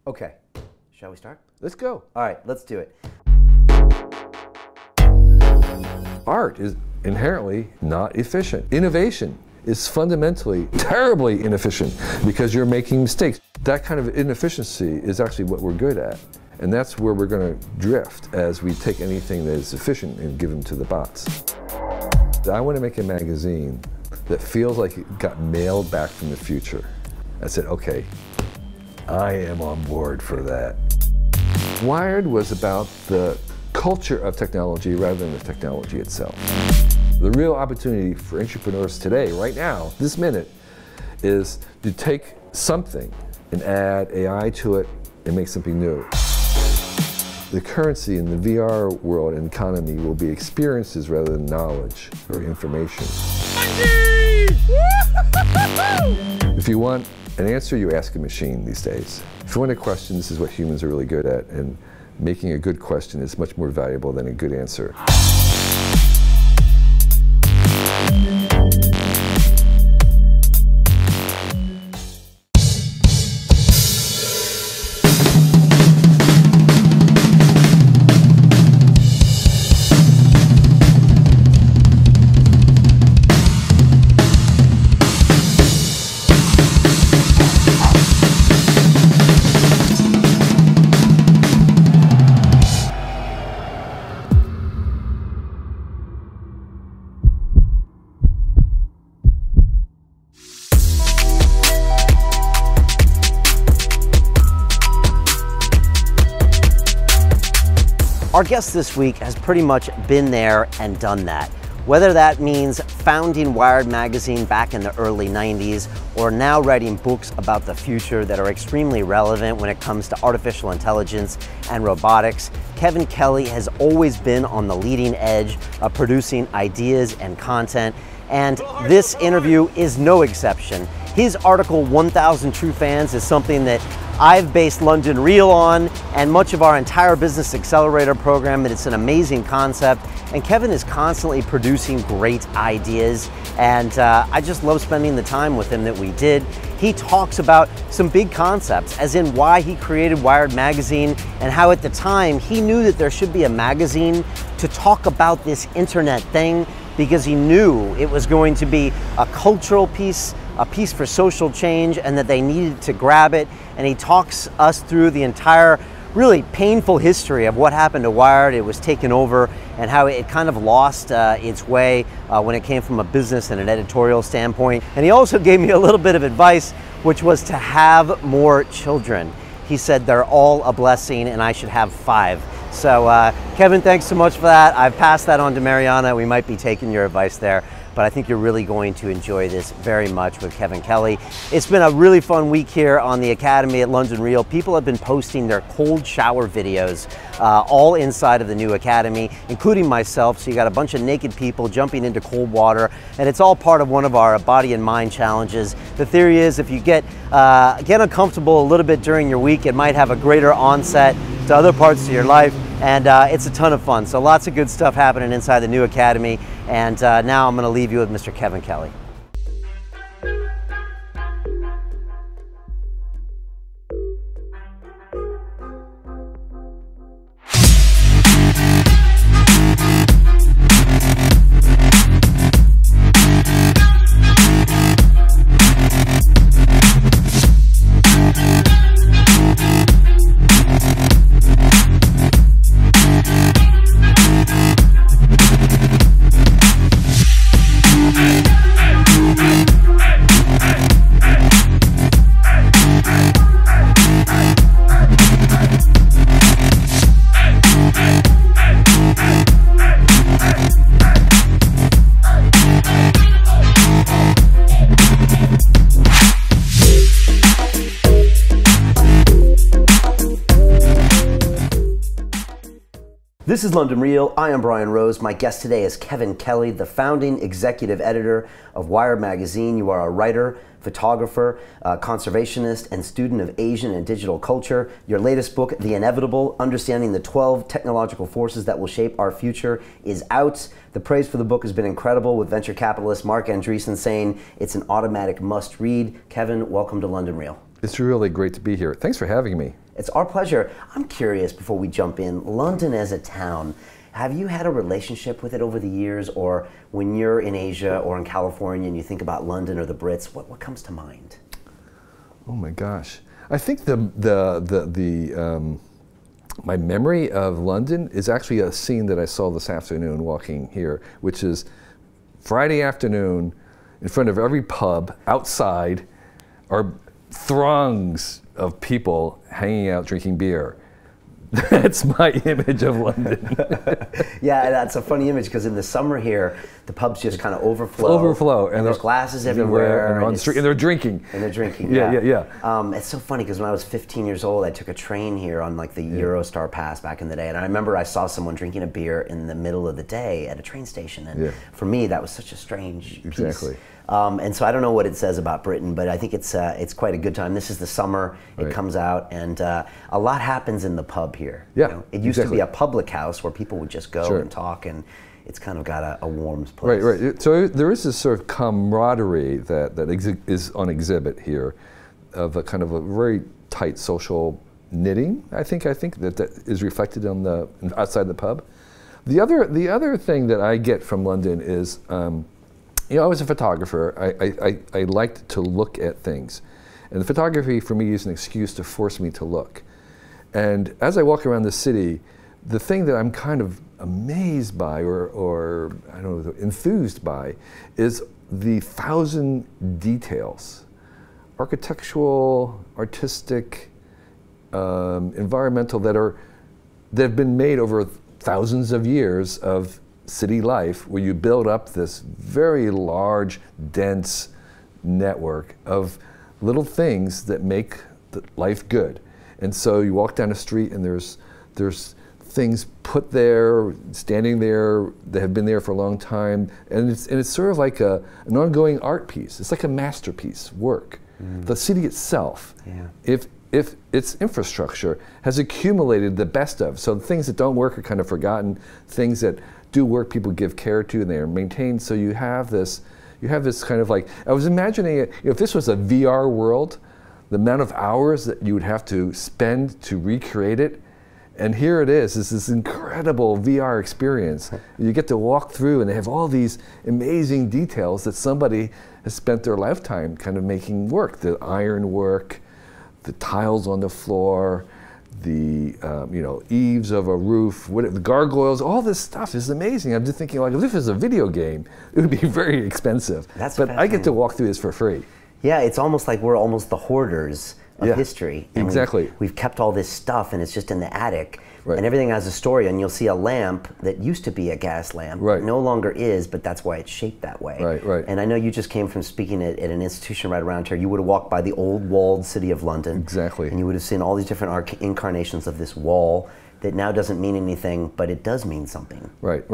Okay, shall we start? Let's go. All right, let's do it. Art is inherently not efficient. Innovation is fundamentally terribly inefficient because you're making mistakes. That kind of inefficiency is actually what we're good at. And that's where we're going to drift as we take anything that is efficient and give them to the bots. I want to make a magazine that feels like it got mailed back from the future. I said, okay, I am on board for that. Wired was about the culture of technology rather than the technology itself. The real opportunity for entrepreneurs today, right now, this minute, is to take something and add AI to it and make something new. The currency in the VR world and economy will be experiences rather than knowledge or information. If you want an answer, you ask a machine these days. If you want a question, this is what humans are really good at, and making a good question is much more valuable than a good answer. Our guest this week has pretty much been there and done that. Whether that means founding Wired magazine back in the early 90s or now writing books about the future that are extremely relevant when it comes to artificial intelligence and robotics, Kevin Kelly has always been on the leading edge of producing ideas and content, and this interview is no exception. His article, 1,000 True Fans, is something that I've based London Real on and much of our entire Business Accelerator program, and it's an amazing concept. And Kevin is constantly producing great ideas, and I just love spending the time with him that we did. He talks about some big concepts, as in why he created Wired magazine and how at the time he knew that there should be a magazine to talk about this internet thing, because he knew it was going to be a cultural piece, a piece for social change, and that they needed to grab it. And he talks us through the entire really painful history of what happened to Wired. It was taken over and how it kind of lost its way when it came from a business and an editorial standpoint. And he also gave me a little bit of advice, which was to have more children. He said they're all a blessing and I should have 5. So Kevin, thanks so much for that. I've passed that on to Mariana. We might be taking your advice there, but I think you're really going to enjoy this very much with Kevin Kelly. It's been a really fun week here on the Academy at London Real. People have been posting their cold shower videos all inside of the new Academy, including myself. So you got a bunch of naked people jumping into cold water, and it's all part of one of our body and mind challenges. The theory is if you get uncomfortable a little bit during your week, it might have a greater onset to other parts of your life, and it's a ton of fun. So lots of good stuff happening inside the new Academy, and now I'm going to leave you with Mr. Kevin Kelly. This is London Real. I am Brian Rose. My guest today is Kevin Kelly, the founding executive editor of Wired magazine. You are a writer, photographer, conservationist, and student of Asian and digital culture. Your latest book, The Inevitable: Understanding the 12 Technological Forces That Will Shape Our Future, is out. The praise for the book has been incredible, with venture capitalist Mark Andreessen saying it's an automatic must-read. Kevin, welcome to London Real. It's really great to be here. Thanks for having me. It's our pleasure. I'm curious, before we jump in, London as a town, have you had a relationship with it over the years, or when you're in Asia or in California and you think about London or the Brits, what comes to mind? Oh my gosh. I think my memory of London is actually a scene that I saw this afternoon walking here, which is Friday afternoon in front of every pub outside are throngs of people hanging out drinking beer. That's my image of London. Yeah, that's a funny image, because in the summer here, the pubs just kind of overflow. And there's glasses everywhere. And on the street, and they're drinking. And they're drinking, yeah. It's so funny, because when I was 15 years old, I took a train here on like the Eurostar Pass back in the day. And I remember I saw someone drinking a beer in the middle of the day at a train station. And for me, that was such a strange piece. And so I don't know what it says about Britain, but I think it's quite a good time. This is the summer, it comes out, and a lot happens in the pub here. Yeah, you know? It used to be a public house where people would just go and talk, and it's kind of got a warm place. Right. So there is this sort of camaraderie that is on exhibit here, of a kind of a very tight social knitting. I think that is reflected on the outside the pub. The other thing that I get from London is, you know, I was a photographer. I liked to look at things. And the photography for me is an excuse to force me to look. And as I walk around the city, the thing that I'm kind of amazed by, or I don't know, enthused by, is the 1,000 details. Architectural, artistic, environmental, that have been made over thousands of years of city life, where you build up this very large, dense network of little things that make life good. And so you walk down the street and there's things put there, standing there, that have been there for a long time, and it's sort of like an ongoing art piece. It's like a masterpiece work. The city itself, if its infrastructure has accumulated the best of, so things that don't work are kind of forgotten, things that do work people give care to, and they are maintained. So you have this kind of like, I was imagining it, if this was a VR world, the amount of hours that you would have to spend to recreate it. And here it is, it's this incredible VR experience. You get to walk through, and they have all these amazing details that somebody has spent their lifetime kind of making work. The iron work, the tiles on the floor, the eaves of a roof, the gargoyles, all this stuff is amazing. I'm just thinking, like, if this was a video game, it would be very expensive. But I get to walk through this for free. Yeah, it's almost like we're almost the hoarders of history. And exactly. We've kept all this stuff, and it's just in the attic. Right. And everything has a story, and you'll see a lamp that used to be a gas lamp, no longer is, but that's why it's shaped that way. Right. And I know you just came from speaking at an institution right around here. You would have walked by the old walled city of London. Exactly. And you would have seen all these different incarnations of this wall that now doesn't mean anything, but it does mean something. Right.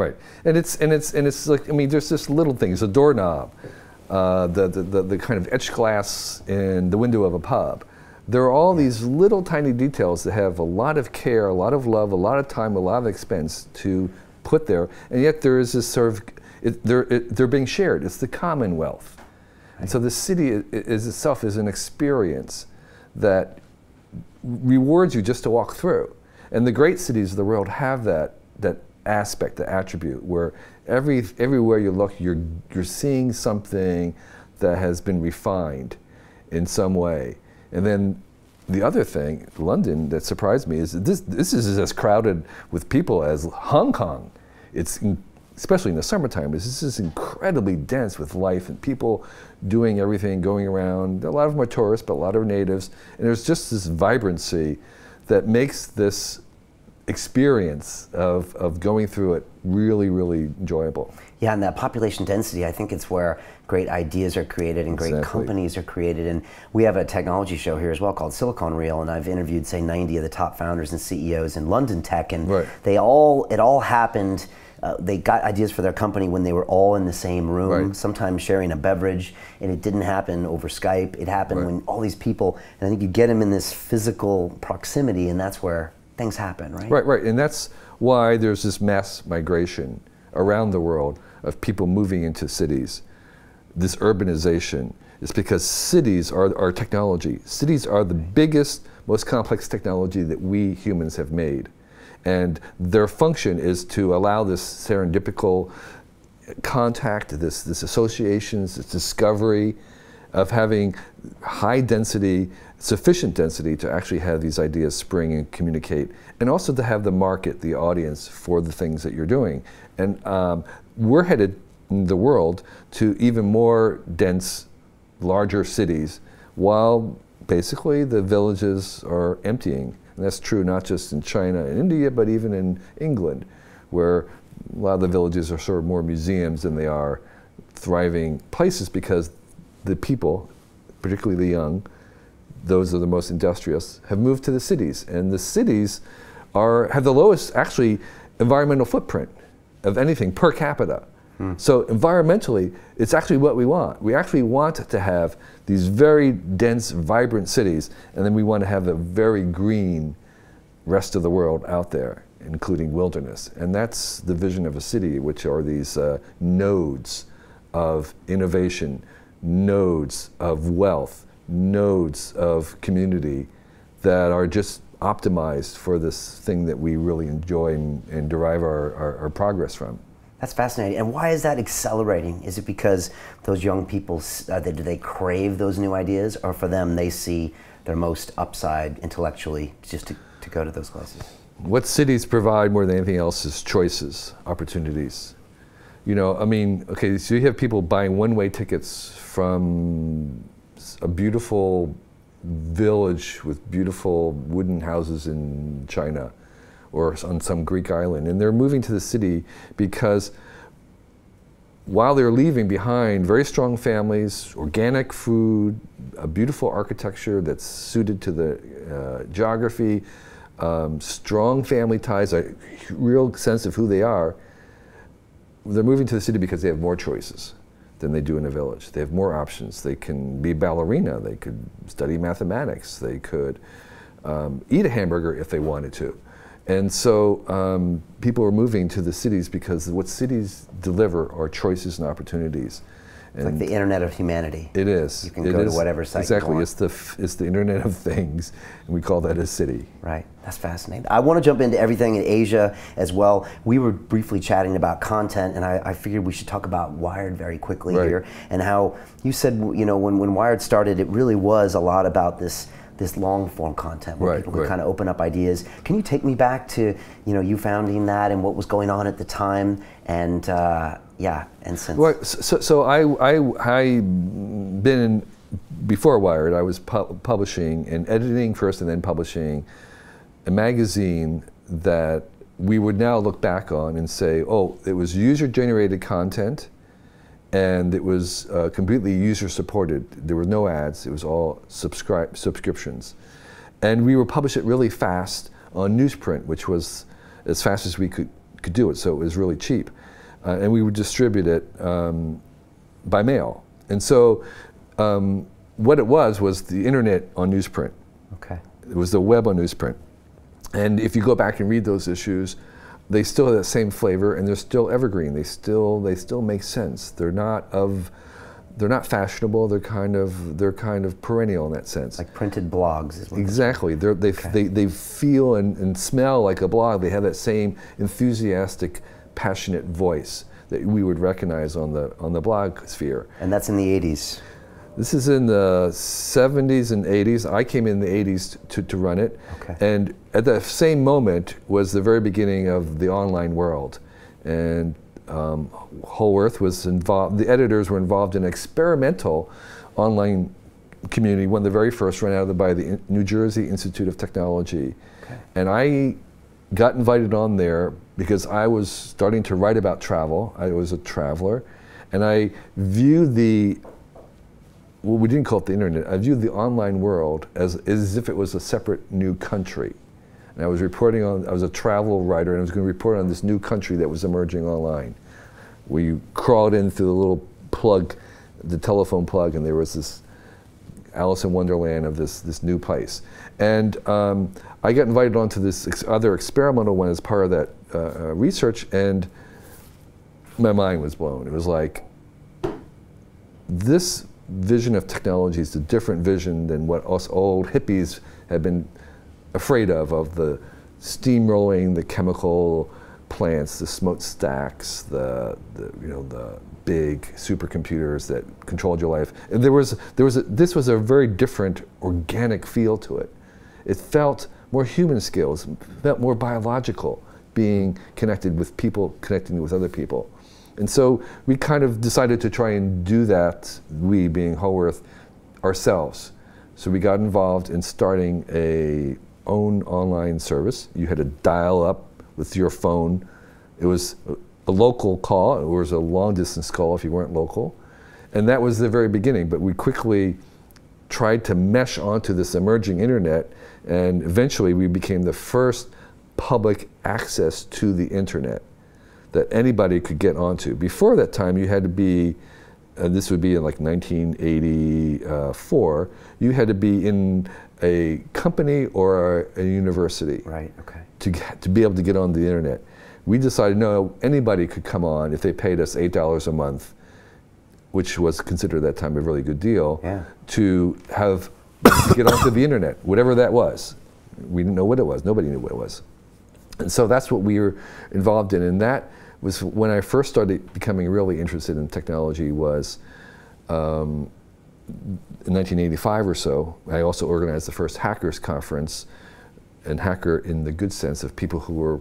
And it's like, I mean, there's just little things, a doorknob, the kind of etched glass in the window of a pub. There are all these little tiny details that have a lot of care, a lot of love, a lot of time, a lot of expense to put there, and yet there is this sort of, they're being shared. It's the commonwealth. And so the city itself is an experience that rewards you just to walk through. And the great cities of the world have that aspect, the attribute, where everywhere you look, you're seeing something that has been refined in some way. And then the other thing, London, that surprised me is that this is as crowded with people as Hong Kong. It's especially in the summertime. This is incredibly dense with life and people doing everything, going around. A lot of them are tourists, but a lot are natives. And there's just this vibrancy that makes this experience of going through it really, really enjoyable. Yeah, and that population density, I think it's where great ideas are created and great companies are created. And we have a technology show here as well called Silicon Reel, and I've interviewed, say, 90 of the top founders and CEOs in London tech, and it all happened. They got ideas for their company when they were all in the same room, sometimes sharing a beverage, and it didn't happen over Skype. It happened when all these people, and I think you get them in this physical proximity, and that's where things happen, right? Right, and that's why there's this mass migration around the world of people moving into cities. This urbanization is because cities are technology. Cities are the biggest most complex technology that we humans have made. And their function is to allow this serendipical contact, this associations, this discovery of having high density, sufficient density to actually have these ideas spring and communicate, and also to have the market, the audience for the things that you're doing. And we're headed in the world to even more dense, larger cities, while basically the villages are emptying. And that's true not just in China and India, but even in England, where a lot of the villages are sort of more museums than they are thriving places, because the people, particularly the young, those are the most industrious, have moved to the cities. And the cities have the lowest, actually, environmental footprint of anything per capita. So environmentally, it's actually what we want. We actually want to have these very dense, vibrant cities, and then we want to have a very green rest of the world out there, including wilderness. And that's the vision of a city, which are these nodes of innovation, nodes of wealth, nodes of community that are just optimized for this thing that we really enjoy and derive our progress from. That's fascinating. And why is that accelerating? Is it because those young people, do they crave those new ideas, or for them they see their most upside intellectually just to go to those places? What cities provide more than anything else is choices, opportunities. You know, I mean, okay, so you have people buying one-way tickets from a beautiful village with beautiful wooden houses in China, or on some Greek island, and they're moving to the city because while they're leaving behind very strong families, organic food, a beautiful architecture that's suited to the geography, strong family ties, a real sense of who they are, they're moving to the city because they have more choices than they do in a village. They have more options. They can be a ballerina, they could study mathematics, they could eat a hamburger if they wanted to. And so people are moving to the cities because what cities deliver are choices and opportunities. It's like the internet of humanity. It is. You can go to whatever site you want. Exactly. It's the internet of things, and we call that a city. Right. That's fascinating. I want to jump into everything in Asia as well. We were briefly chatting about content, and I figured we should talk about Wired very quickly here, and how you said, you know, when Wired started, it really was a lot about this long form content where people could kind of open up ideas. Can you take me back to, you know, you founding that and what was going on at the time, and yeah, and since. Well, so I been before Wired, I was publishing and editing first, and then publishing a magazine that we would now look back on and say, oh, it was user-generated content, and it was completely user-supported. There were no ads. It was all subscriptions. And we would publish it really fast on newsprint, which was as fast as we could do it, so it was really cheap. And we would distribute it by mail. And so what it was the internet on newsprint. Okay. It was the web on newsprint. And if you go back and read those issues, they still have that same flavor, and they're still evergreen. They still make sense. They're not fashionable. They're kind of perennial in that sense. Like printed blogs. Is what exactly. They feel and smell like a blog. They have that same enthusiastic, passionate voice that we would recognize on the blog sphere. And that's in the 80s. This is in the 70s and 80s. I came in the 80s to run it. Okay. And at the same moment was the very beginning of the online world. And Whole Earth was involved, the editors were involved in an experimental online community, one of the very first, run out of by the New Jersey Institute of Technology. Okay. And I got invited on there because I was starting to write about travel. I was a traveler. And I viewed well, we didn't call it the internet. I viewed the online world as if it was a separate new country. And I was reporting on, I was a travel writer, and I was going to report on this new country that was emerging online. We crawled in through the little plug, the telephone plug, and there was this Alice in Wonderland of this new place. And I got invited onto this other experimental one as part of that research, and my mind was blown. It was like, this vision of technology is a different vision than what us old hippies had been afraid of the steamrolling, the chemical plants, the smokestacks, the big supercomputers that controlled your life. And this was a very different organic feel to it. It felt more human skills, felt more biological, being connected with people, connecting with other people. And so we kind of decided to try and do that, we being Haworth, ourselves. So we got involved in starting a own online service. You had to dial up with your phone. It was a local call. It was a long distance call if you weren't local. And that was the very beginning, but we quickly tried to mesh onto this emerging internet, and eventually we became the first public access to the internet that anybody could get onto. Before that time, you had to be, this would be in like 1984, you had to be in a company or a university, right, okay, to be able to get on the internet. We decided, no, anybody could come on if they paid us $8 a month, which was considered at that time a really good deal, yeah, to get onto the internet, whatever that was. We didn't know what it was. Nobody knew what it was. And so that's what we were involved in. And that was when I first started becoming really interested in technology, was in 1985 or so. I also organized the first hackers conference, and hacker in the good sense of people who were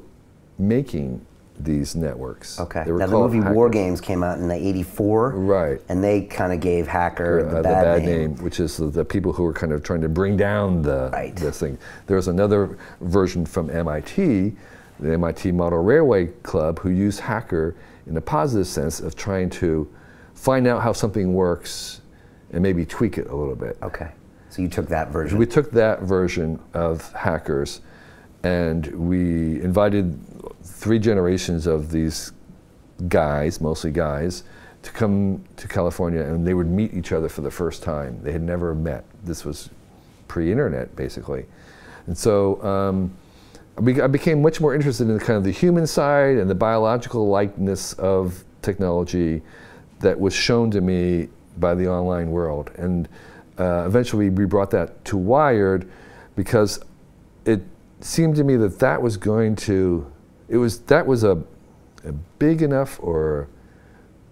making these networks. Okay. Now the movie War Games came out in '84, right? And they kind of gave hacker the bad name, which is the people who were kind of trying to bring down the this thing. There was another version from MIT, the MIT Model Railway Club, who used hacker in a positive sense of trying to find out how something works and maybe tweak it a little bit. Okay. So you took that version. We took that version of hackers, and we invited 3 generations of these guys, mostly guys, to come to California, and they would meet each other for the first time. They had never met. This was pre-internet, basically. And so I became much more interested in kind of the human side and the biological likeness of technology that was shown to me by the online world. And eventually we brought that to Wired, because it seemed to me that that was going to, that was a big enough or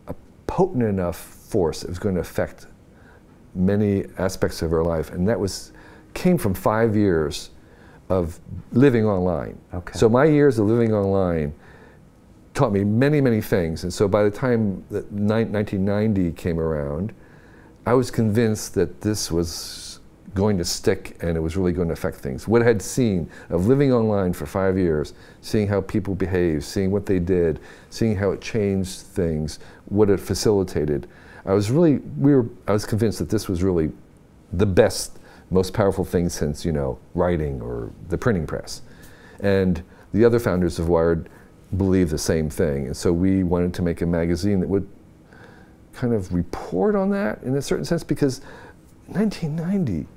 a potent enough force that was going to affect many aspects of our life. And that came from 5 years of living online. Okay. So my years of living online taught me many, many things. And so by the time that 1990 came around, I was convinced that this was going to stick and it was really going to affect things. What I had seen of living online for 5 years, seeing how people behave, seeing what they did, seeing how it changed things, what it facilitated, I was convinced that this was really the best, most powerful thing since, writing or the printing press. And the other founders of Wired believed the same thing. And so we wanted to make a magazine that would kind of report on that in a certain sense, because 1990,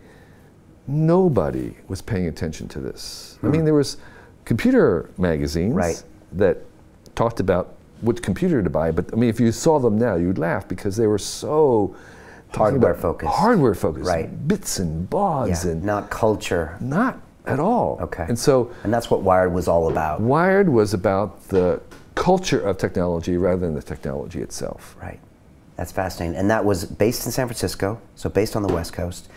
nobody was paying attention to this. I mean, there was computer magazines that talked about which computer to buy, but I mean, if you saw them now, you'd laugh because they were so hardware focused. Hardware focused, right? Bits and baud and not culture. Not at all. Okay. And so, and that's what Wired was all about. Wired was about the culture of technology rather than the technology itself. Right. That's fascinating. And that was based in San Francisco, so based on the West Coast.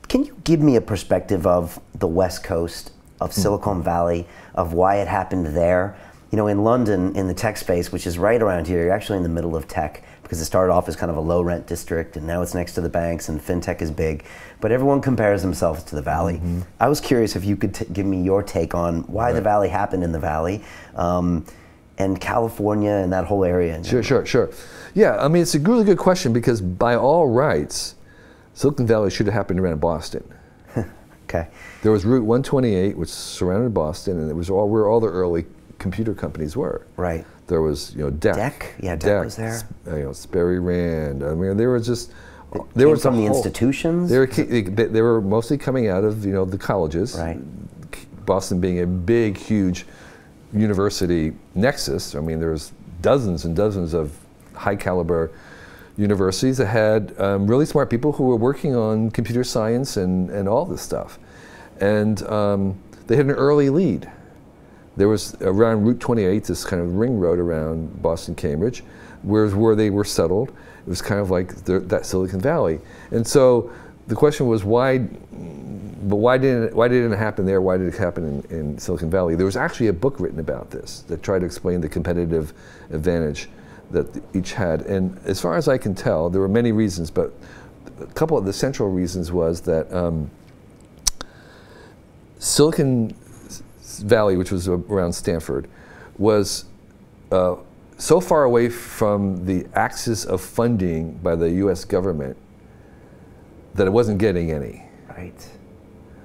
Can you give me a perspective of the West Coast, of Silicon Valley, of why it happened there? In London, in the tech space, which is right around here, you're actually in the middle of tech, because it started off as kind of a low rent district, and now it's next to the banks, and fintech is big. But everyone compares themselves to the Valley. I was curious if you could give me your take on why the Valley happened in the Valley, and California and that whole area. Sure. Yeah, I mean, it's a really good question, because by all rights, Silicon Valley should have happened around Boston. Okay. There was Route 128, which surrounded Boston, and it was where all the early computer companies were. Right. There was, DEC. Yeah, DEC was there. Sperry Rand. I mean, they were just. They were from the institutions. They were mostly coming out of the colleges. Right. Boston being a big, huge university nexus. I mean, there's dozens and dozens of high caliber universities that had really smart people who were working on computer science and all this stuff. And they had an early lead. There was around Route 28, this kind of ring road around Boston, Cambridge, where they were settled. It was kind of like that Silicon Valley. And so the question was why didn't it happen there? Why did it happen in Silicon Valley? There was actually a book written about this that tried to explain the competitive advantage that each had. And as far as I can tell, there were many reasons, but a couple of the central reasons was that Silicon Valley, which was around Stanford, was so far away from the axis of funding by the US government that it wasn't getting any. Right.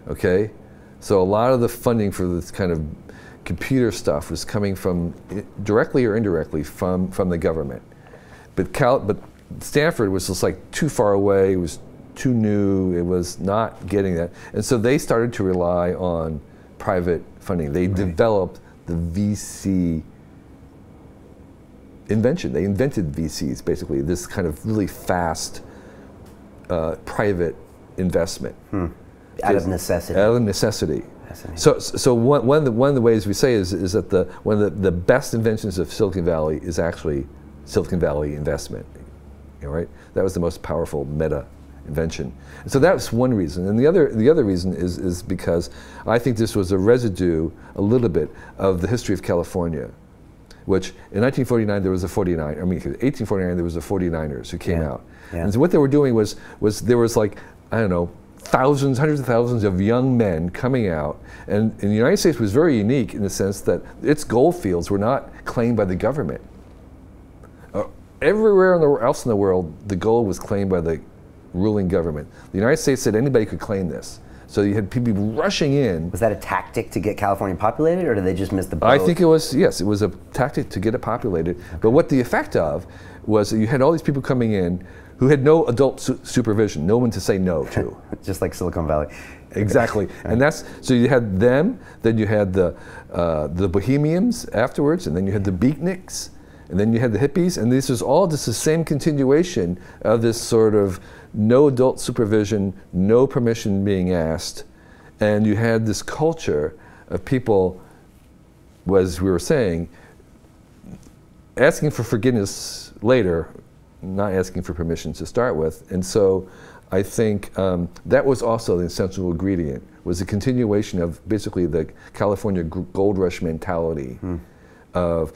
Okay? So a lot of the funding for this kind of computer stuff was coming from, directly or indirectly, from the government. But Stanford was just like too far away, it was too new, it was not getting that. And so they started to rely on private funding. They developed the VC invention. They invented VCs, basically, this kind of really fast private investment. Out of necessity. Out of necessity. So one of the ways we say is that one of the best inventions of Silicon Valley is actually Silicon Valley investment. Right? That was the most powerful meta invention. And so that's one reason. And the other reason is because I think this was a residue, a little bit, of the history of California, which in 1949 there was 1849 there was the 49ers who came out. And so what they were doing was there was like, I don't know, hundreds of thousands of young men coming out, and the United States was very unique in the sense that its gold fields were not claimed by the government. Everywhere else in the world, the gold was claimed by the ruling government. The United States said anybody could claim this. So you had people rushing in. Was that a tactic to get California populated, or did they just miss the boat? I think it was, yes, it was a tactic to get it populated. Okay. But what the effect of was that you had all these people coming in who had no adult supervision, no one to say no to. Just like Silicon Valley. Exactly. And so you had them, then you had the Bohemians afterwards, and then you had the beatniks, and then you had the hippies, and this was all just the same continuation of this sort of no adult supervision, no permission being asked, and you had this culture of people, as we were saying, asking for forgiveness later, not asking for permission to start with. And so I think that was also the essential ingredient, was a continuation of basically the California gold rush mentality of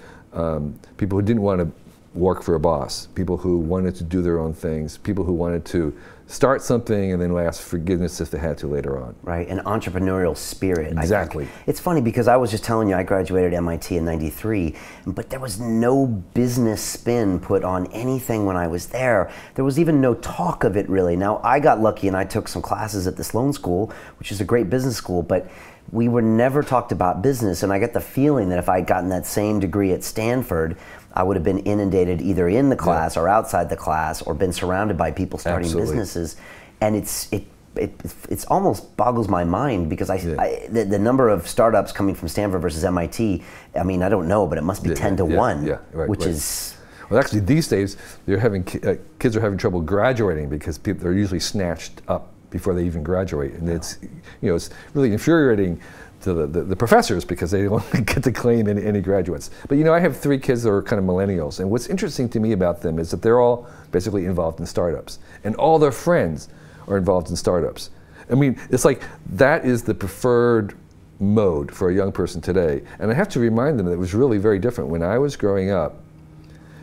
people who didn't want to work for a boss, people who wanted to do their own things, people who wanted to start something and then ask forgiveness if they had to later on. Right, an entrepreneurial spirit. Exactly. It's funny because I was just telling you I graduated MIT in '93, but there was no business spin put on anything when I was there. There was even no talk of it really. Now I got lucky and I took some classes at the Sloan School, which is a great business school, but we were never talked about business, and I get the feeling that if I had gotten that same degree at Stanford, I would have been inundated either in the class or outside the class, or been surrounded by people starting businesses. And it's almost boggles my mind because the number of startups coming from Stanford versus MIT, I mean, I don't know, but it must be 10 to 1, which is... Well, actually, these days, they're having kids are having trouble graduating because they're usually snatched up before they even graduate, and it's really infuriating to the professors because they don't get to claim any graduates. But I have 3 kids that are kind of millennials, and what's interesting to me about them is that they're all basically involved in startups, and all their friends are involved in startups. I mean, it's like that is the preferred mode for a young person today, and I have to remind them that it was really very different. When I was growing up,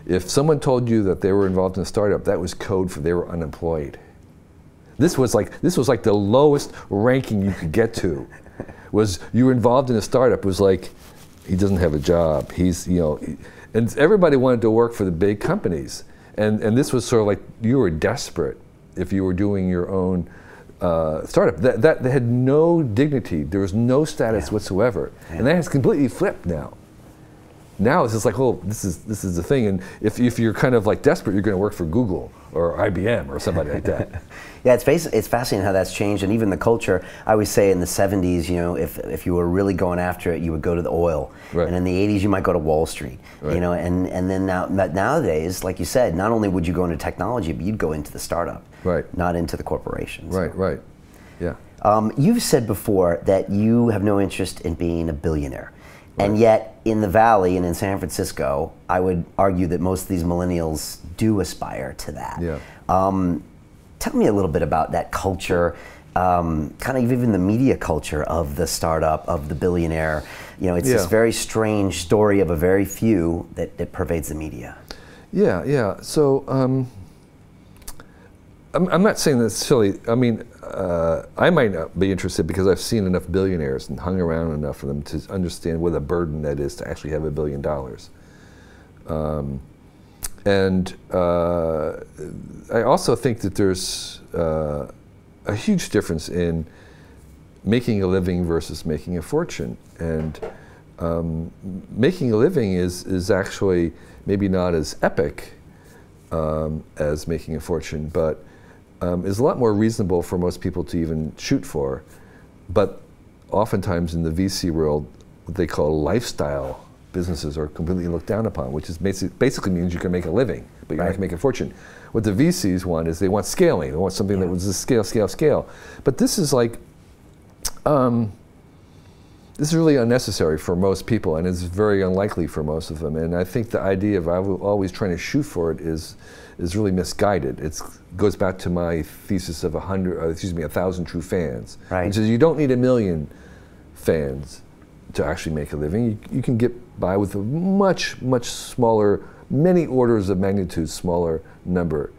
if someone told you that they were involved in a startup, that was code for they were unemployed. This was like the lowest ranking you could get to. Was you were involved in a startup? It was like, he doesn't have a job. He's and everybody wanted to work for the big companies, and this was sort of like you were desperate if you were doing your own startup. That had no dignity. There was no status whatsoever, and that has completely flipped now. Now it's just like, oh, this is the thing. And if you're kind of like desperate, you're going to work for Google or IBM or somebody like that. Yeah, it's fascinating how that's changed, and even the culture. I always say in the 70s, you know, if you were really going after it, you would go to the oil, right. And in the 80s, you might go to Wall Street, right. You know, and then nowadays, like you said, not only would you go into technology, but you'd go into the startup, right. Not into the corporations. Right, right, yeah. You've said before that you have no interest in being a billionaire. And yet, in the Valley and in San Francisco, I would argue that most of these millennials do aspire to that. Yeah. Tell me a little bit about that culture, kind of even the media culture of the startup, of the billionaire. You know, it's this very strange story of a very few that pervades the media. Yeah, yeah. So I'm not saying that's silly. I mean, I might not be interested because I've seen enough billionaires and hung around enough for them to understand what a burden that is to actually have $1 billion. I also think that there's a huge difference in making a living versus making a fortune. And making a living is actually maybe not as epic as making a fortune, but is a lot more reasonable for most people to even shoot for. But oftentimes in the VC world, what they call lifestyle businesses are completely looked down upon, which is basically means you can make a living, but you're not going to make a fortune. What the VCs want is they want scaling. They want something that was a scale, scale, scale. But this is like, this is really unnecessary for most people, and it's very unlikely for most of them. And I think the idea of always trying to shoot for it is really misguided. It goes back to my thesis of 1,000 true fans, which is you don't need 1 million fans to actually make a living. You can get by with a much, much smaller, many orders of magnitude smaller number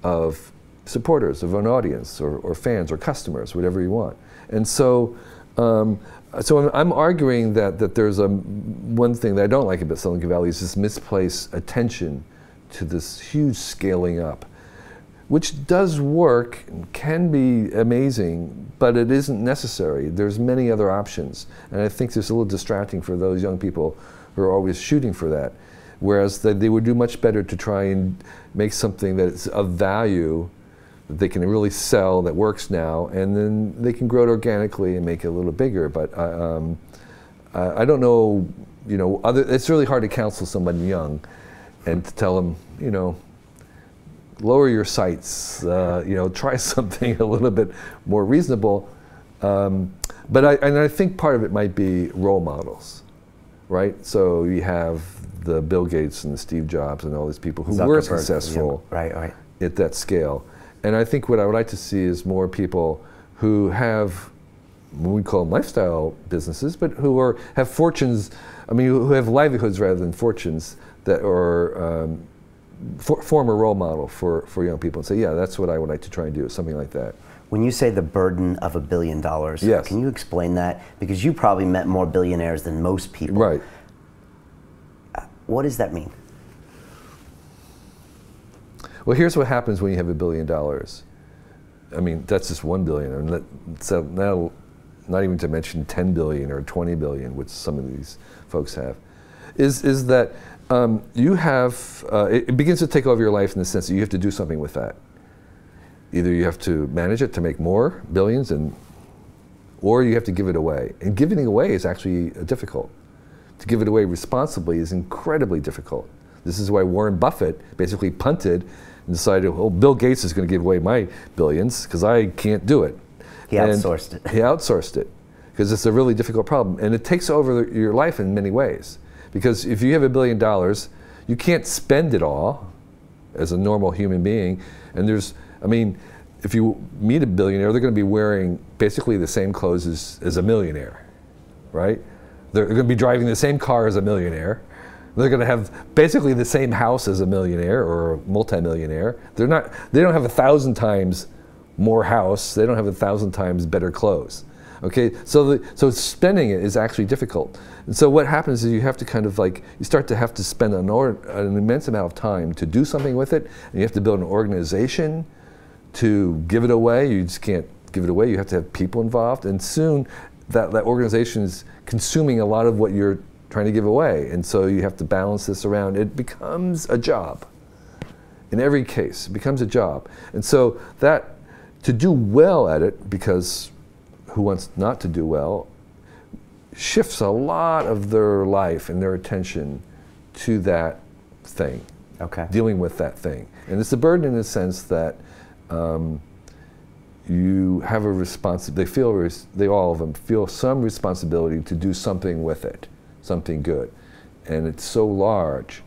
of supporters, of an audience, or fans, or customers, whatever you want. And so, I'm arguing that there's one thing that I don't like about Silicon Valley is this misplaced attention to this huge scaling up, which does work, can be amazing, but it isn't necessary. There's many other options, and I think it's a little distracting for those young people who are always shooting for that, whereas they would do much better to try and make something that's of value that they can really sell, that works now, and then they can grow it organically and make it a little bigger. But I don't know, you know, it's really hard to counsel someone young and to tell them, you know, lower your sights, you know, try something a little bit more reasonable. But I think part of it might be role models, right? So you have the Bill Gates and the Steve Jobs and all these people who were successful at that scale. And I think what I would like to see is more people who have, what we call them lifestyle businesses, but who have fortunes, I mean, who have livelihoods rather than fortunes, that are form a role model for young people and say, yeah, that's what I would like to try and do, something like that. When you say the burden of $1 billion, can you explain that? Because you probably met more billionaires than most people. Right. What does that mean? Well, here's what happens when you have $1 billion. I mean, that's just 1 billion, and so now, not even to mention 10 billion or 20 billion, which some of these folks have, is that you have, it begins to take over your life in the sense that you have to do something with that. Either you have to manage it to make more billions, or you have to give it away. And giving it away is actually difficult. To give it away responsibly is incredibly difficult. This is why Warren Buffett basically punted and decided, well, Bill Gates is going to give away my billions because I can't do it. He outsourced it. He outsourced it because it's a really difficult problem. And it takes over your life in many ways. Because if you have $1 billion, you can't spend it all as a normal human being. And there's, I mean, if you meet a billionaire, they're going to be wearing basically the same clothes as a millionaire, right? They're going to be driving the same car as a millionaire. They're going to have basically the same house as a millionaire or a multimillionaire. They don't have 1,000 times more house. They don't have 1,000 times better clothes. Okay, so spending it is actually difficult. And so what happens is you have to kind of like, you start to have to spend an immense amount of time to do something with it, and you have to build an organization to give it away. You just can't give it away. You have to have people involved, and soon that organization is consuming a lot of what you're trying to give away. And so you have to balance this around. It becomes a job. In every case, it becomes a job. And so that, to do well at it, because who wants not to do well, shifts a lot of their life and their attention to that thing. Okay. Dealing with that thing. And it's a burden in the sense that you have a responsibility, they all of them feel some responsibility to do something with it, something good. And it's so large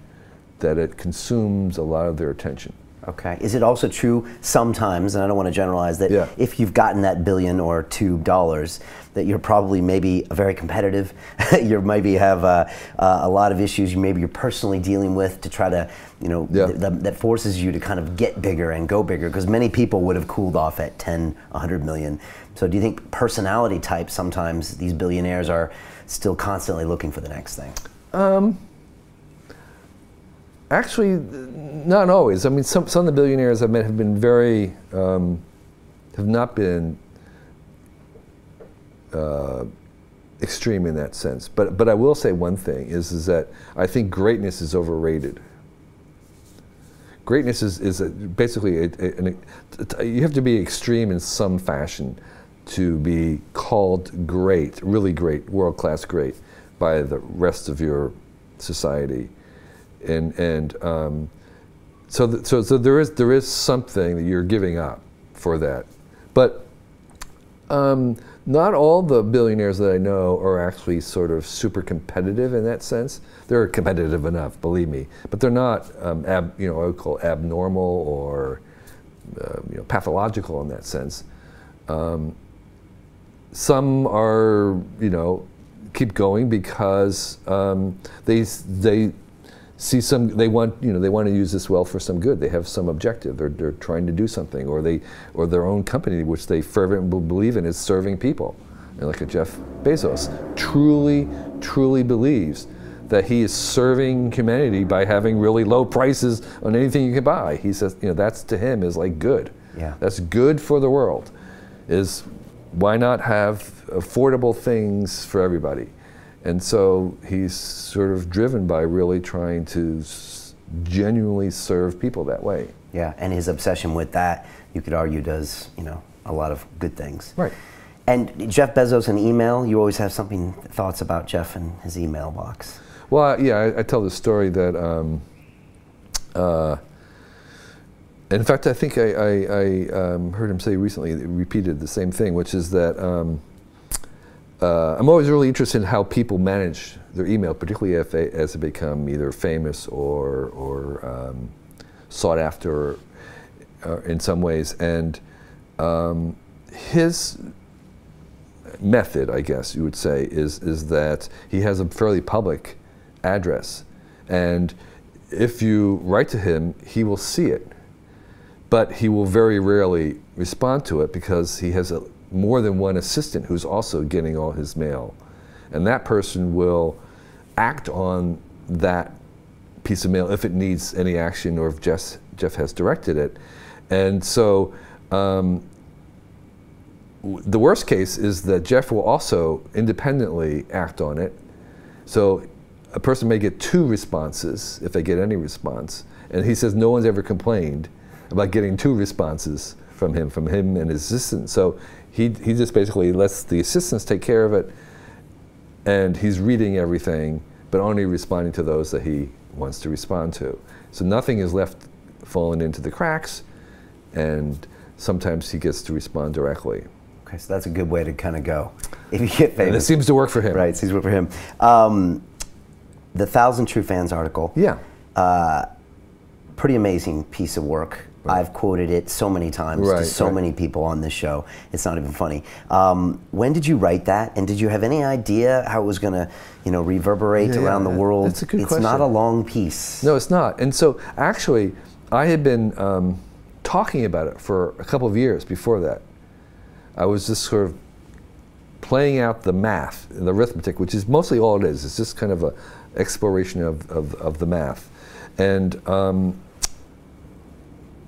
that it consumes a lot of their attention. Okay. Is it also true sometimes, and I don't want to generalize, that if you've gotten that $1 billion or $2 billion, that you're probably maybe very competitive, you maybe have a lot of issues maybe you're personally dealing with to try to, you know, that forces you to kind of get bigger and go bigger, because many people would have cooled off at 10, 100 million. So do you think personality types, sometimes these billionaires are still constantly looking for the next thing? Actually, not always. I mean, some of the billionaires I've met have been very, have not been extreme in that sense. But I will say one thing, is that I think greatness is overrated. Greatness is basically, you have to be extreme in some fashion to be called great, really great, world-class great, by the rest of your society. So there is something that you're giving up for that, but not all the billionaires that I know are actually sort of super competitive in that sense. They're competitive enough, believe me, but they're not you know, I would call abnormal or you know, pathological in that sense. Some are, you know, keep going because they see they want to use this wealth for some good. They have some objective. They're trying to do something, or their own company, which they fervently believe in, is serving people. And like a Jeff Bazos truly believes that he is serving humanity by having really low prices on anything you can buy. He says, you know, that's to him is like good. Yeah. That's good for the world. Is why not have affordable things for everybody? And so he's sort of driven by really trying to genuinely serve people that way. Yeah, and his obsession with that, you could argue, does, you know, a lot of good things. Right. And Jeff Bezos and email, you always have thoughts about Jeff and his email box. Well, yeah, I tell the story that, in fact, I think I heard him say recently, repeated the same thing, which is that I'm always really interested in how people manage their email, particularly as they become either famous or sought after in some ways. And his method, I guess you would say, is that he has a fairly public address. And if you write to him, he will see it. But he will very rarely respond to it because he has more than one assistant who's also getting all his mail. And that person will act on that piece of mail if it needs any action or if Jeff has directed it. And so the worst case is that Jeff will also independently act on it. So a person may get 2 responses if they get any response. And he says no one's ever complained about getting 2 responses from him and his assistant. So he just basically lets the assistants take care of it, and he's reading everything, but only responding to those that he wants to respond to. So nothing is left falling into the cracks, and sometimes he gets to respond directly. Okay, so that's a good way to kind of go. If you get famous. And it seems to work for him. Right, it seems to work for him. The 1,000 True Fans article. Yeah. Pretty amazing piece of work. Right. I've quoted it so many times to so many people on this show. It's not even funny. When did you write that? And did you have any idea how it was going to, you know, reverberate around the world? That's a good question. It's not a long piece. No, it's not. And so actually, I had been talking about it for a couple of years before that. I was just sort of playing out the math, the arithmetic, which is mostly all it is. It's just kind of an exploration of the math. And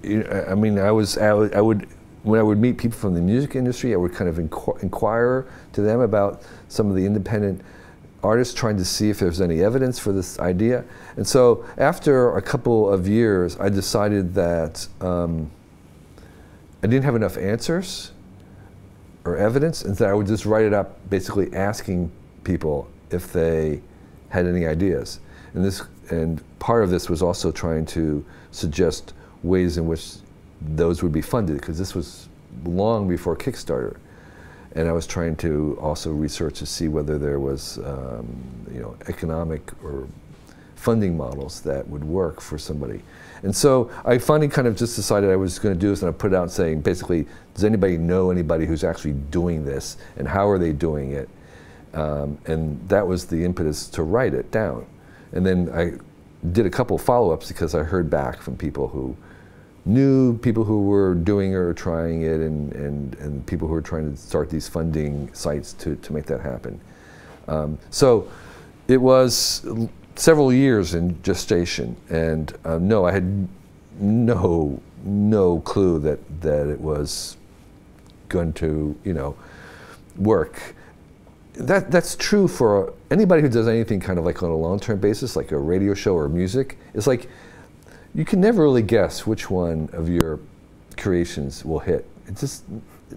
I mean, I would, when I would meet people from the music industry, I would kind of inquire to them about some of the independent artists trying to see if there's any evidence for this idea. And so after a couple of years, I decided that I didn't have enough answers or evidence, and that I would just write it up basically asking people if they had any ideas. And part of this was also trying to suggest ways in which those would be funded, because this was long before Kickstarter. And I was trying to also research to see whether there was economic or funding models that would work for somebody. And so I finally kind of just decided I was going to do this, and I put it out saying, basically, does anybody know anybody who's actually doing this, and how are they doing it? And that was the impetus to write it down. And then I did a couple follow-ups because I heard back from people who knew people who were doing or trying it, and people who were trying to start these funding sites to make that happen. So it was several years in gestation, and no, I had no clue that it was going to work. That's true for anybody who does anything kind of like on a long-term basis, like a radio show or music. It's like you can never really guess which one of your creations will hit. It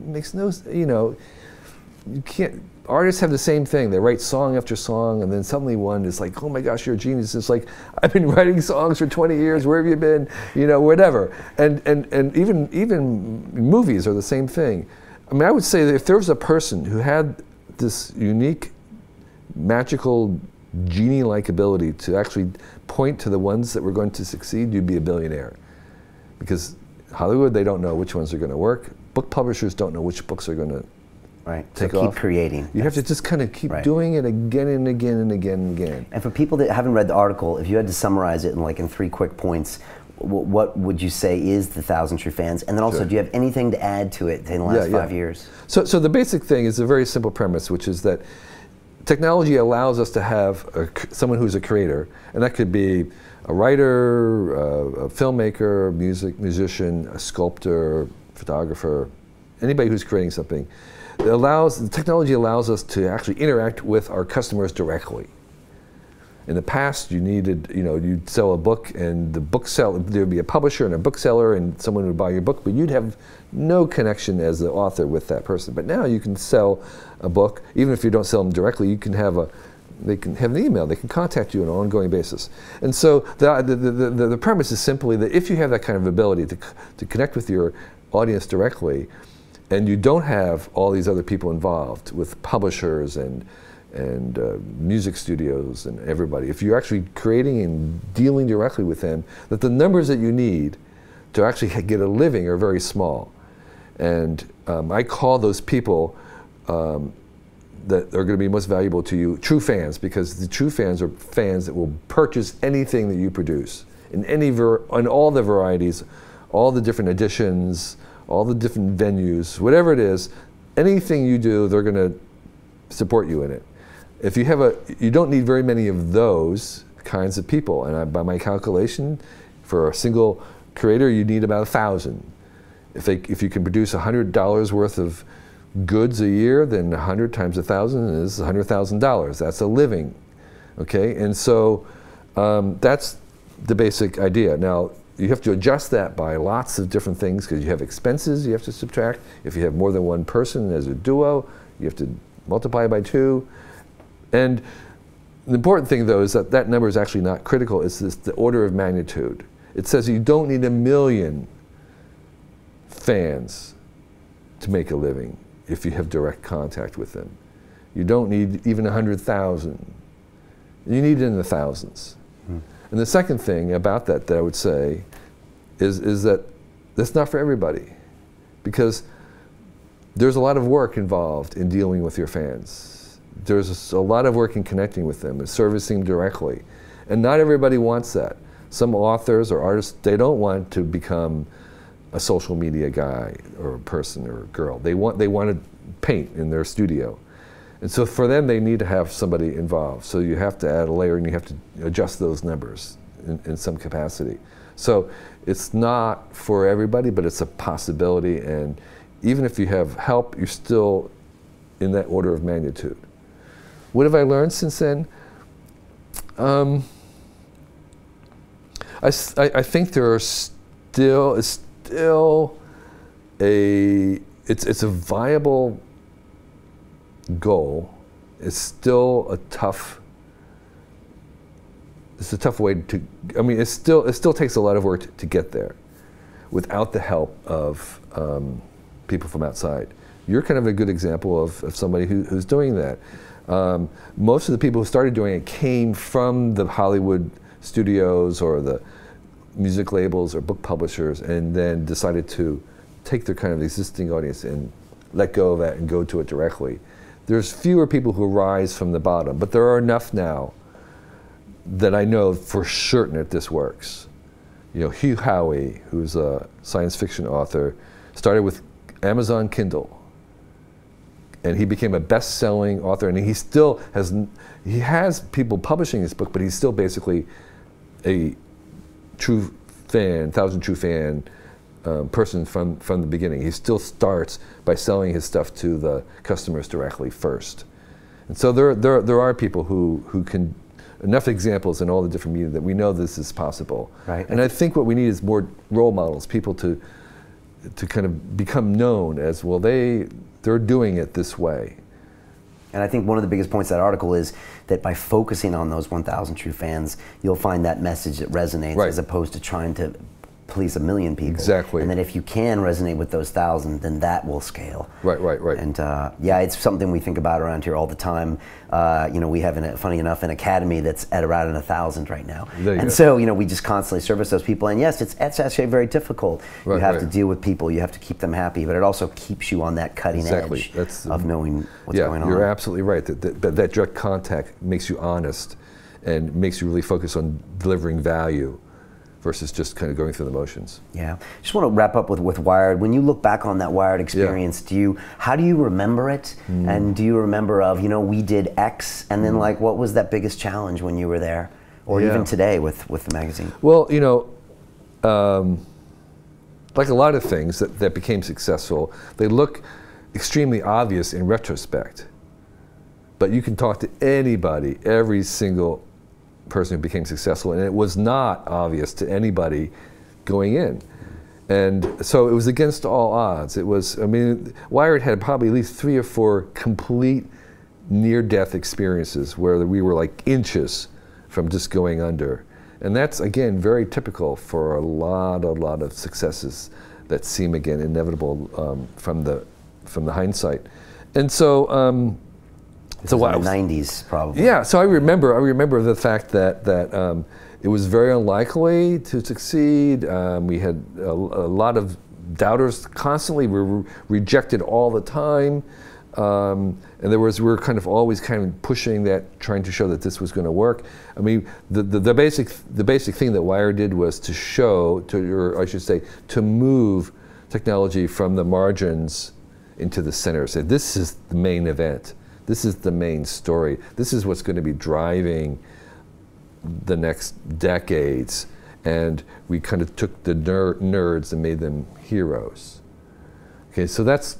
makes no, you can't. Artists have the same thing. They write song after song, and then suddenly one is like, oh my gosh, you're a genius. It's like, I've been writing songs for 20 years, where have you been? Whatever. And even movies are the same thing. I mean, I would say that if there was a person who had this unique, magical, genie-like ability to actually point to the ones that were going to succeed, you'd be a billionaire. Because Hollywood, they don't know which ones are going to work. Book publishers don't know which books are going to take off. Keep creating. You have to just kind of keep doing it again and again and again and again. And for people that haven't read the article, if you had to summarize it in 3 quick points, what would you say is the 1,000 True Fans? And then also, do you have anything to add to it in the last 5 years? So the basic thing is a very simple premise, which is that technology allows us to have someone who's a creator, and that could be a writer, a filmmaker, musician, a sculptor, photographer, anybody who's creating something. The technology allows us to actually interact with our customers directly. In the past, you needed, you'd sell a book, and there'd be a publisher and a bookseller, and someone would buy your book, but you'd have no connection as the author with that person. But now you can sell a book, even if you don't sell them directly. You can they can have an email. They can contact you on an ongoing basis. And so the premise is simply that if you have that kind of ability to connect with your audience directly, and you don't have all these other people involved with publishers and music studios and everybody, if you're actually creating and dealing directly with them, that the numbers that you need to actually get a living are very small. And I call those people that are going to be most valuable to you true fans, because the true fans are fans that will purchase anything that you produce in all the varieties, all the different editions, all the different venues, whatever it is, anything you do, they're going to support you in it. If you don't need very many of those kinds of people, and by my calculation, for a single creator, you need about 1,000. If you can produce $100 worth of goods a year, then 100 times 1,000 is $100,000. That's a living, okay? And so that's the basic idea. Now, you have to adjust that by lots of different things, because you have expenses you have to subtract. If you have more than one person as a duo, you have to multiply by 2. And the important thing, though, is that number is actually not critical. It's the order of magnitude. It says you don't need 1 million fans to make a living if you have direct contact with them. You don't need even 100,000. You need it in the thousands. And the second thing about that I would say is that that's not for everybody, because there's a lot of work involved in dealing with your fans. There's a lot of work in connecting with them and servicing directly. And not everybody wants that. Some authors or artists, they don't want to become a social media guy or a person or a girl. They want to paint in their studio. And so for them, they need to have somebody involved. So you have to add a layer, and you have to adjust those numbers in some capacity. So it's not for everybody, but it's a possibility. And even if you have help, you're still in that order of magnitude. What have I learned since then? I think there are it's a viable goal. It's still a tough way to, I mean, it still takes a lot of work to get there without the help of people from outside. You're kind of a good example of somebody who's doing that. Most of the people who started doing it came from the Hollywood studios or the music labels or book publishers, and then decided to take their kind of existing audience and let go of that and go to it directly. There's fewer people who rise from the bottom, but there are enough now that I know for certain that this works. You know, Hugh Howey, who's a science fiction author, started with Amazon Kindle, and he became a best-selling author, and he still has people publishing his book, but he's still basically a true fan, thousand true fan person from the beginning. He still starts by selling his stuff to the customers directly first. And so there are people who can, enough examples in all the different media that we know this is possible. Right. And I think what we need is more role models, people to kind of become known as, well, they're doing it this way. And I think one of the biggest points of that article is that by focusing on those 1,000 true fans, you'll find that message that resonates, right, as opposed to trying to please 1 million people. Exactly. And then if you can resonate with those 1,000, then that will scale. Right, right, right. And yeah, it's something we think about around here all the time. You know, we have, funny enough, an academy that's at around 1,000 right now. And so, you know, we just constantly service those people. And yes, it's actually very difficult. Right, you have right. to deal with people. You have to keep them happy. But it also keeps you on that cutting edge of knowing what's going on. You're absolutely right. That direct contact makes you honest and makes you really focus on delivering value versus just kind of going through the motions. Yeah. Just want to wrap up with Wired. When you look back on that Wired experience, how do you remember it? And do you remember of, you know, we did X, and then like, what was that biggest challenge when you were there? Or even today with the magazine? Well, you know, like a lot of things that became successful, they look extremely obvious in retrospect. But you can talk to anybody, every single person who became successful, and it was not obvious to anybody going in. And so it was against all odds. It was, I mean, Wired had probably at least 3 or 4 complete near-death experiences where we were like inches from just going under. And that's, again, very typical for a lot of successes that seem, again, inevitable from the hindsight. And so, so what, 90s probably. Yeah, so I remember the fact that it was very unlikely to succeed. We had a lot of doubters constantly. We were rejected all the time. And we were kind of always kind of pushing that, trying to show that this was going to work. I mean, the basic thing that Wired did was to show, or I should say, to move technology from the margins into the center. Say, this is the main event. This is the main story. This is what's going to be driving the next decades. And we kind of took the nerds and made them heroes. Okay, so that's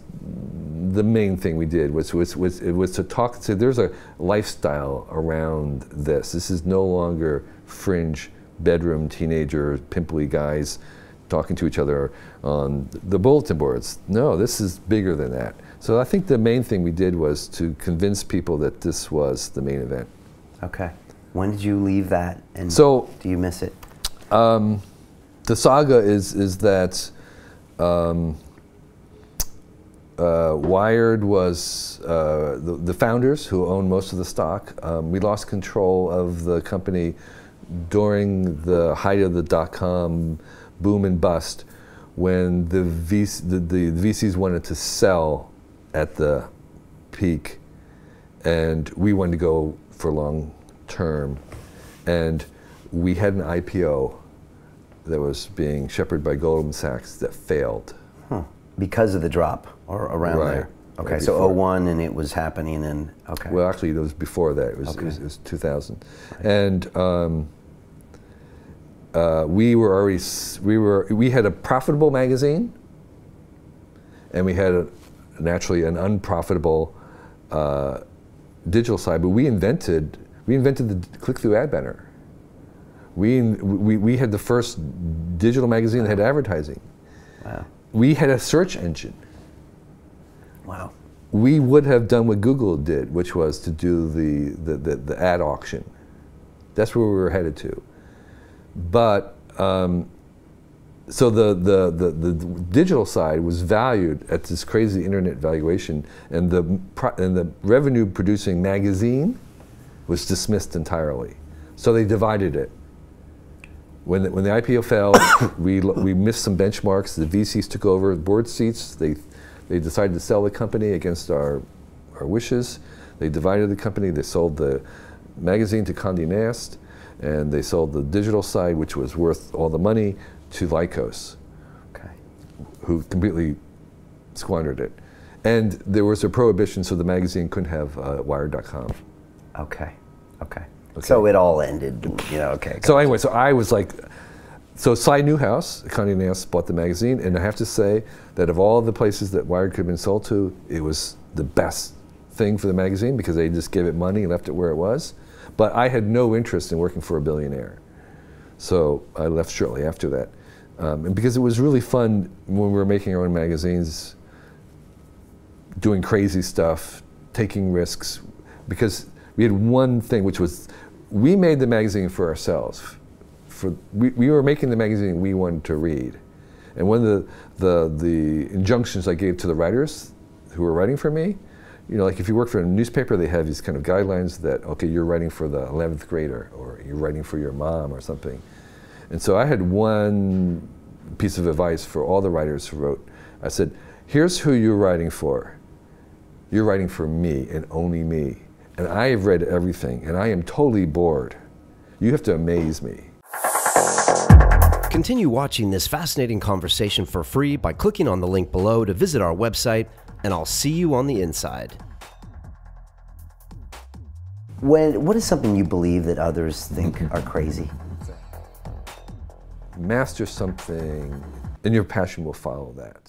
the main thing we did, was to talk, say there's a lifestyle around this. This is no longer fringe bedroom teenager pimply guys talking to each other on the bulletin boards. No, this is bigger than that. So I think the main thing we did was to convince people that this was the main event. Okay. When did you leave that, and so, do you miss it? The saga is that Wired was the founders who owned most of the stock. We lost control of the company during the height of the dot-com boom and bust, when the VCs wanted to sell at the peak, and we wanted to go for long term, and we had an IPO that was being shepherded by Goldman Sachs that failed. Huh. Because of the drop, or around there? Okay, right, so 01, and it was happening, and okay. Well, actually, it was before that. It was 2000, right. And we had a profitable magazine, and we had naturally an unprofitable digital side, but we invented the click-through ad banner. We had the first digital magazine that had advertising. Wow. We had a search engine. Wow. We would have done what Google did, which was to do the ad auction. That's where we were headed to. But so the digital side was valued at this crazy internet valuation, and the revenue-producing magazine was dismissed entirely. So they divided it. When the IPO failed, we missed some benchmarks. The VCs took over board seats. They decided to sell the company against our wishes. They divided the company. They sold the magazine to Condé Nast, and they sold the digital side, which was worth all the money, to Lycos, okay, who completely squandered it. And there was a prohibition, so the magazine couldn't have Wired.com. Okay. So it all ended, you know, okay. So anyway, so I was like, so Cy Newhouse, Condé Nast, bought the magazine, and I have to say that of all the places that Wired could have been sold to, it was the best thing for the magazine because they just gave it money and left it where it was. But I had no interest in working for a billionaire. So I left shortly after that. And because it was really fun when we were making our own magazines, doing crazy stuff, taking risks, because we had one thing, which was we made the magazine for ourselves. We were making the magazine we wanted to read. And one of the injunctions I gave to the writers who were writing for me, you know, like if you work for a newspaper, they have these kind of guidelines that, okay, you're writing for the 11th grader, or you're writing for your mom or something. And so I had one piece of advice for all the writers who wrote. I said, here's who you're writing for. You're writing for me and only me. And I have read everything, and I am totally bored. You have to amaze me. Continue watching this fascinating conversation for free by clicking on the link below to visit our website, and I'll see you on the inside. What is something you believe that others think are crazy? Master something, and your passion will follow that.